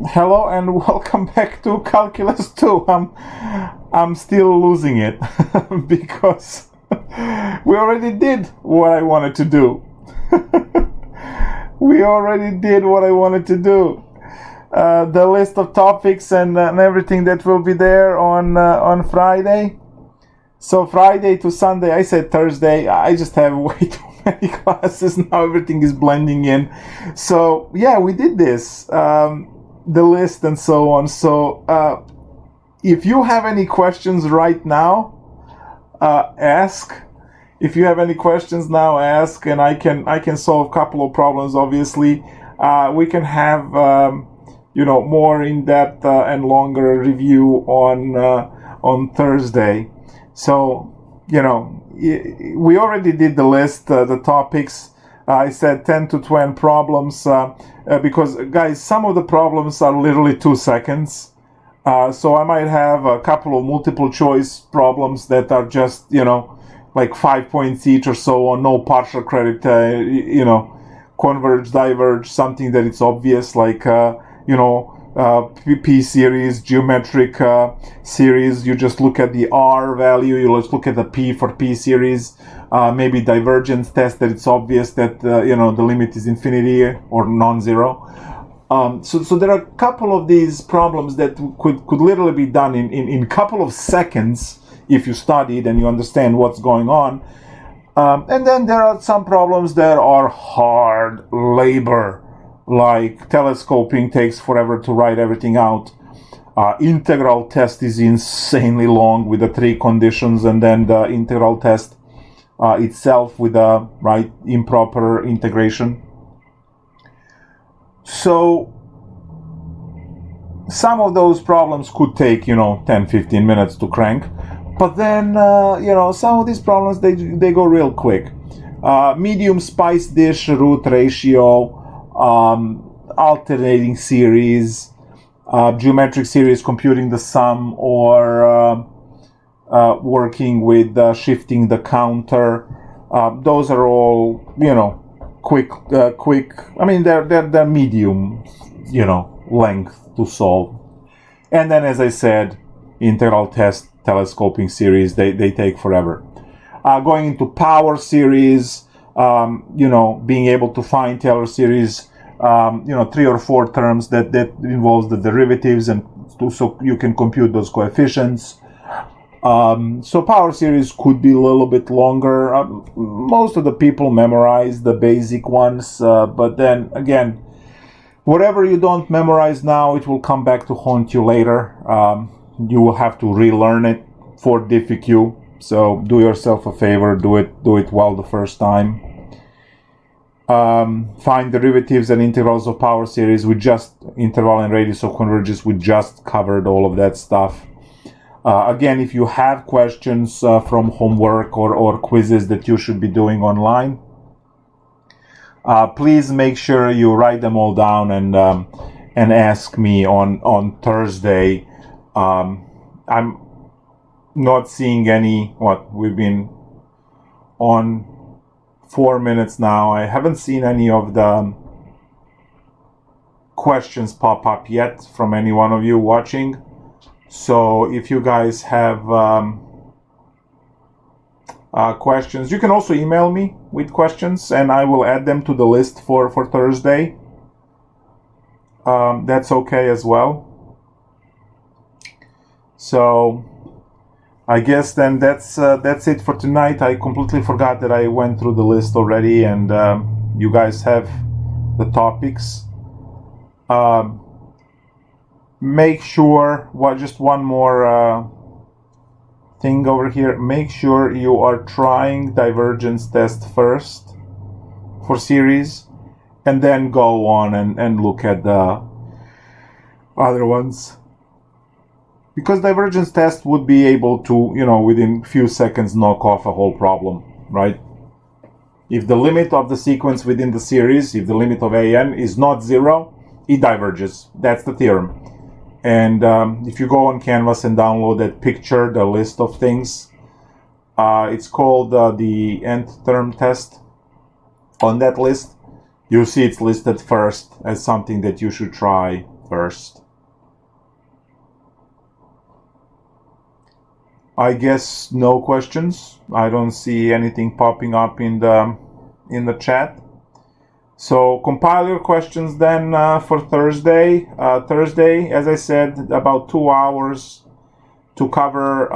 Hello and welcome back to Calculus2. I'm still losing it because we already did what I wanted to do. We already did what I wanted to do. The list of topics and everything that will be there on Friday. So Friday to Sunday, I said Thursday. I just have way too many classes now. Everything is blending in. So yeah, we did this. The list and so on. So if you have any questions right now, ask. If you have any questions now, ask, and I can solve a couple of problems. Obviously, we can have more in-depth and longer review on Thursday. So we already did the list, the topics. I said 10 to 20 problems because, guys, some of the problems are literally 2 seconds. So I might have a couple of multiple choice problems that are just, like 5 points each or so on, no partial credit, converge, diverge, something that it's obvious, like, P series, geometric series. You just look at the R value, you just look at the P for P series. Maybe divergence test that it's obvious that the limit is infinity or non-zero. So there are a couple of these problems that could literally be done in a couple of seconds if you studied and you understand what's going on. And then there are some problems that are hard labor, like telescoping takes forever to write everything out. Integral test is insanely long with the 3 conditions, and then the integral test itself with a improper integration. So some of those problems could take 10-15 minutes to crank, but then some of these problems they go real quick. Medium spice dish, root ratio, alternating series, geometric series, computing the sum, or working with shifting the counter. Those are all quick. I mean, they're medium, length to solve. And then, as I said, integral test, telescoping series, they take forever. Going into power series, being able to find Taylor series, 3 or 4 terms that involves the derivatives, and so you can compute those coefficients. So power series could be a little bit longer. Most of the people memorize the basic ones, but then again, whatever you don't memorize now, it will come back to haunt you later. You will have to relearn it for DiffyQ. So do yourself a favor, do it well the first time. Find derivatives and integrals of power series. Interval and radius of convergence, we just covered all of that stuff. Again, if you have questions from homework or quizzes that you should be doing online, please make sure you write them all down and ask me on Thursday. I'm not seeing any. We've been on 4 minutes now. I haven't seen any of the questions pop up yet from any one of you watching. So if you guys have questions, you can also email me with questions and I will add them to the list for Thursday. That's okay as well. So I guess then that's it for tonight. I completely forgot that I went through the list already, and you guys have the topics. Make sure, just one more thing over here. Make sure you are trying divergence test first for series, and then go on and look at the other ones. Because divergence test would be able to, within few seconds knock off a whole problem, right? If the limit of the sequence within the series, if the limit of an is not 0, it diverges. That's the theorem. And if you go on Canvas and download that picture, the list of things, it's called the nth term test. On that list, you'll see it's listed first as something that you should try first. I guess no questions. I don't see anything popping up in the chat. So compile your questions then for Thursday. Thursday, as I said, about 2 hours to cover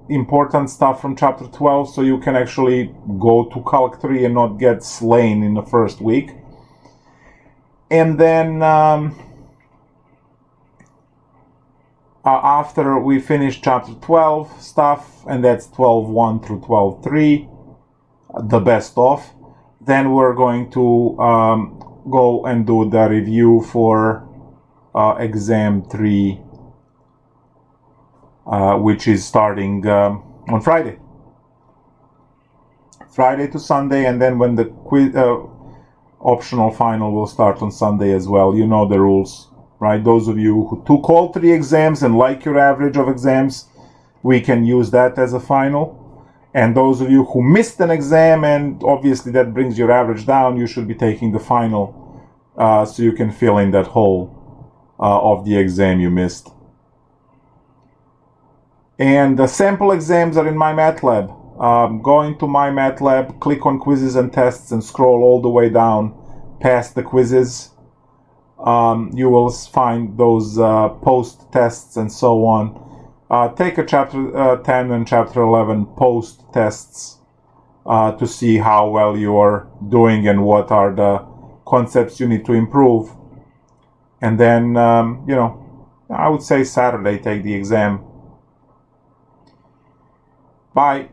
important stuff from chapter 12, so you can actually go to Calc 3 and not get slain in the first week. And then after we finish chapter 12 stuff, and that's 12.1 through 12.3, the best of, then we're going to go and do the review for exam 3, which is starting on Friday to Sunday, and then when the quiz optional final will start on Sunday as well. You know the rules, right? Those of you who took all 3 exams and like your average of exams, we can use that as a final. And those of you who missed an exam, and obviously that brings your average down, you should be taking the final so you can fill in that hole of the exam you missed. And the sample exams are in MyMathLab. Go into MyMathLab, click on quizzes and tests, and scroll all the way down past the quizzes. You will find those post tests and so on. Take a chapter 10 and chapter 11 post tests to see how well you are doing and what are the concepts you need to improve. And then, I would say Saturday take the exam. Bye.